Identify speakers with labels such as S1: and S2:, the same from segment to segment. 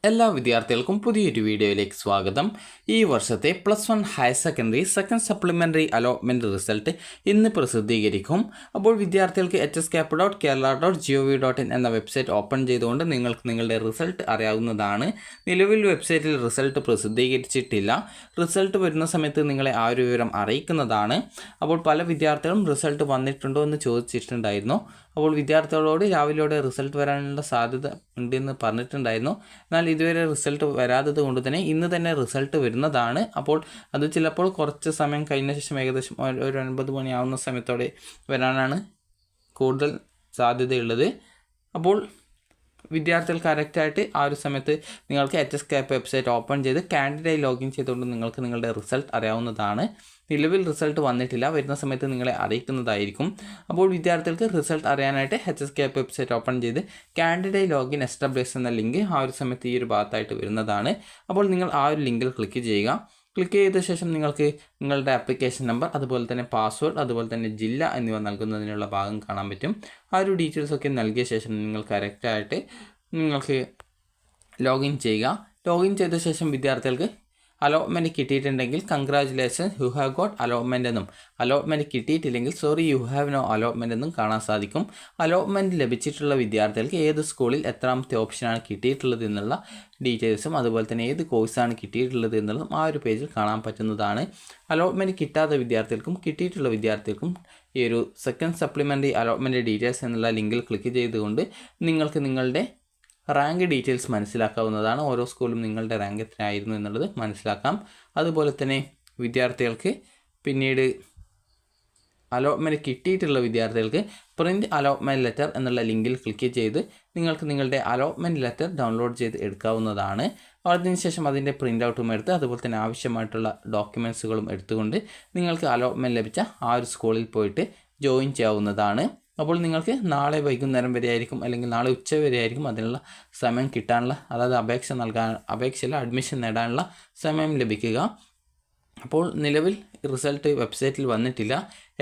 S1: എല്ലാ വിദ്യാർത്ഥികൾക്കും പുതിയൊരു വീഡിയോയിലേക്ക് സ്വാഗതം. ഈ വർഷത്തെ +1 higher secondary second supplementary allotment result ഇന്ന് പ്രസിദ്ധീകരിക്കും. അപ്പോൾ വിദ്യാർത്ഥികൾക്ക് hscap.kerala.gov.in എന്ന വെബ്സൈറ്റ് ഓപ്പൺ ചെയ്തുകൊണ്ട് നിങ്ങൾക്ക് നിങ്ങളുടെ റിസൾട്ട് അറിയാവുന്നതാണ്. നിലവിൽ വെബ്സൈറ്റിൽ റിസൾട്ട് പ്രസിദ്ധീകരിച്ചിട്ടില്ല. റിസൾട്ട് വരുന്ന സമയത്ത് നിങ്ങളെ ആ ഒരു വിവരം അറിയിക്കുന്നതാണ്. അപ്പോൾ പല വിദ്യാർത്ഥികളും റിസൾട്ട് വന്നിട്ടുണ്ടോ എന്ന് ചോദിച്ചിട്ടുണ്ടായിരുന്നു. അപ്പോൾ വിദ്യാർത്ഥികളോട് രാവിലെയോടെ റിസൾട്ട് വരാനുള്ള സാധ്യത ഉണ്ടെന്ന് പറഞ്ഞിട്ടുണ്ടായിരുന്നു. എന്നാൽ ഇതുവരെ റിസൾട്ട് വരാത്തത് കൊണ്ട് തന്നെ ഇന്ന് തന്നെ റിസൾട്ട് വരുന്നതാണ്. അപ്പോൾ അത് ചിലപ്പോൾ കുറച്ച് സമയം കഴിഞ്ഞ ശേഷം ഏകദേശം ഒരു 9 മണിയാവുന്ന സമയത്തോടെ വരാനാണ് കൂടുതൽ സാധ്യതയുള്ളത്. അപ്പോൾ വിദ്യാർത്ഥികൾ കറക്റ്റായിട്ട് ആ ഒരു സമയത്ത് നിങ്ങൾക്ക് hscap വെബ്സൈറ്റ് ഓപ്പൺ ചെയ്ത് കാൻഡിഡേറ്റ് ലോഗിൻ ചെയ്തുകൊണ്ട് നിങ്ങൾക്ക് നിങ്ങളുടെ റിസൾട്ട് അറിയാവുന്നതാണ്. നിലവിൽ റിസൾട്ട് വന്നിട്ടില്ല, വരുന്ന സമയത്ത് നിങ്ങളെ അറിയിക്കുന്നതായിരിക്കും. അപ്പോൾ വിദ്യാർത്ഥികൾക്ക് റിസൾട്ട് അറിയാനായിട്ട് hscap വെബ്സൈറ്റ് ഓപ്പൺ ചെയ്ത് കാൻഡിഡേറ്റ് ലോഗിൻ എസ്റ്റാബ്ലിഷ് എന്ന ലിങ്ക് ആ ഒരു സമയത്ത് ഈ ഒരു ഭാഗത്തായിട്ട് വരുന്നതാണ്. അപ്പോൾ നിങ്ങൾ ആ ഒരു ലിങ്കിൽ ക്ലിക്ക് ചെയ്യുക. ക്ലിക്ക് ചെയ്ത ശേഷം നിങ്ങൾക്ക് നിങ്ങളുടെ ആപ്ലിക്കേഷൻ നമ്പർ, അതുപോലെ തന്നെ പാസ്വേഡ്, അതുപോലെ തന്നെ ജില്ല എന്നിവ നൽകുന്നതിനുള്ള ഭാഗം കാണാൻ പറ്റും. ആ ഒരു ഡീറ്റെയിൽസൊക്കെ നൽകിയ ശേഷം നിങ്ങൾ കറക്റ്റായിട്ട് നിങ്ങൾക്ക് ലോഗിൻ ചെയ്യുക. ലോഗിൻ ചെയ്ത ശേഷം വിദ്യാർത്ഥികൾക്ക് അലോട്ട്മെൻറ്റ് കിട്ടിയിട്ടുണ്ടെങ്കിൽ congratulations you have got allotment എന്നും, അലോട്ട്മെൻറ്റ് കിട്ടിയിട്ടില്ലെങ്കിൽ sorry you have no allotment എന്നും കാണാൻ സാധിക്കും. അലോട്ട്മെൻറ്റ് ലഭിച്ചിട്ടുള്ള വിദ്യാർത്ഥികൾക്ക് ഏത് സ്കൂളിൽ എത്രാമത്തെ ഓപ്ഷനാണ് കിട്ടിയിട്ടുള്ളത് എന്നുള്ള ഡീറ്റെയിൽസും, അതുപോലെ തന്നെ ഏത് കോഴ്സാണ് കിട്ടിയിട്ടുള്ളത് എന്നുള്ളതും ആ ഒരു പേജിൽ കാണാൻ പറ്റുന്നതാണ്. അലോട്ട്മെൻറ്റ് കിട്ടാത്ത വിദ്യാർത്ഥികൾക്കും കിട്ടിയിട്ടുള്ള വിദ്യാർത്ഥികൾക്കും ഈ ഒരു സെക്കൻഡ് സപ്ലിമെൻ്ററി അലോട്ട്മെൻറ്റ് ഡീറ്റെയിൽസ് എന്നുള്ള ലിങ്കിൽ ക്ലിക്ക് ചെയ്തുകൊണ്ട് നിങ്ങൾക്ക് നിങ്ങളുടെ റാങ്ക് ഡീറ്റെയിൽസ് മനസ്സിലാക്കാവുന്നതാണ്. ഓരോ സ്കൂളും നിങ്ങളുടെ റാങ്ക് എത്രയായിരുന്നു എന്നുള്ളത് മനസ്സിലാക്കാം. അതുപോലെ തന്നെ വിദ്യാർത്ഥികൾക്ക് പിന്നീട് അലോട്ട്മെൻറ്റ് കിട്ടിയിട്ടുള്ള വിദ്യാർത്ഥികൾക്ക് പ്രിൻറ്റ് അലോട്ട്മെൻറ്റ് ലെറ്റർ എന്നുള്ള ലിങ്കിൽ ക്ലിക്ക് ചെയ്ത് നിങ്ങൾക്ക് നിങ്ങളുടെ അലോട്ട്മെൻറ്റ് ലെറ്റർ ഡൗൺലോഡ് ചെയ്ത് എടുക്കാവുന്നതാണ്. അതിനുശേഷം അതിൻ്റെ പ്രിൻ്റ് ഔട്ടും എടുത്ത് അതുപോലെ തന്നെ ആവശ്യമായിട്ടുള്ള ഡോക്യുമെൻറ്റ്സുകളും എടുത്തുകൊണ്ട് നിങ്ങൾക്ക് അലോട്ട്മെൻറ്റ് ലഭിച്ച ആ ഒരു സ്കൂളിൽ പോയിട്ട് ജോയിൻ ചെയ്യാവുന്നതാണ്. അപ്പോൾ നിങ്ങൾക്ക് നാളെ വൈകുന്നേരം വരെ ആയിരിക്കും, അല്ലെങ്കിൽ നാളെ ഉച്ച വരെ ആയിരിക്കും അതിനുള്ള സമയം കിട്ടാനുള്ള, അതായത് അപേക്ഷയിൽ അഡ്മിഷൻ നേടാനുള്ള സമയം ലഭിക്കുക. അപ്പോൾ നിലവിൽ റിസൾട്ട് വെബ്സൈറ്റിൽ വന്നിട്ടില്ല.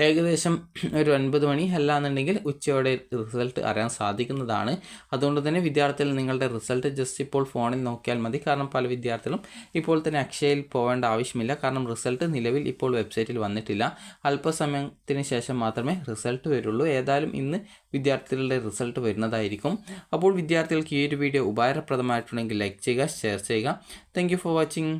S1: ഏകദേശം ഒരു 9 മണി അല്ലാന്നുണ്ടെങ്കിൽ ഉച്ചയോടെ റിസൾട്ട് അറിയാൻ സാധിക്കുന്നതാണ്. അതുകൊണ്ട് തന്നെ വിദ്യാർത്ഥികൾ നിങ്ങളുടെ റിസൾട്ട് ജസ്റ്റ് ഇപ്പോൾ ഫോണിൽ നോക്കിയാൽ മതി. കാരണം പല വിദ്യാർത്ഥികളും ഇപ്പോൾ തന്നെ അക്ഷയയിൽ പോകേണ്ട ആവശ്യമില്ല. കാരണം റിസൾട്ട് നിലവിൽ ഇപ്പോൾ വെബ്സൈറ്റിൽ വന്നിട്ടില്ല. അല്പസമയത്തിന് ശേഷം മാത്രമേ റിസൾട്ട് വരുള്ളൂ. ഏതായാലും ഇന്ന് വിദ്യാർത്ഥികളുടെ റിസൾട്ട് വരുന്നതായിരിക്കും. അപ്പോൾ വിദ്യാർത്ഥികൾക്ക് ഈ ഒരു വീഡിയോ ഉപകാരപ്രദമായിട്ടുണ്ടെങ്കിൽ ലൈക്ക് ചെയ്യുക, ഷെയർ ചെയ്യുക. Thank you for watching.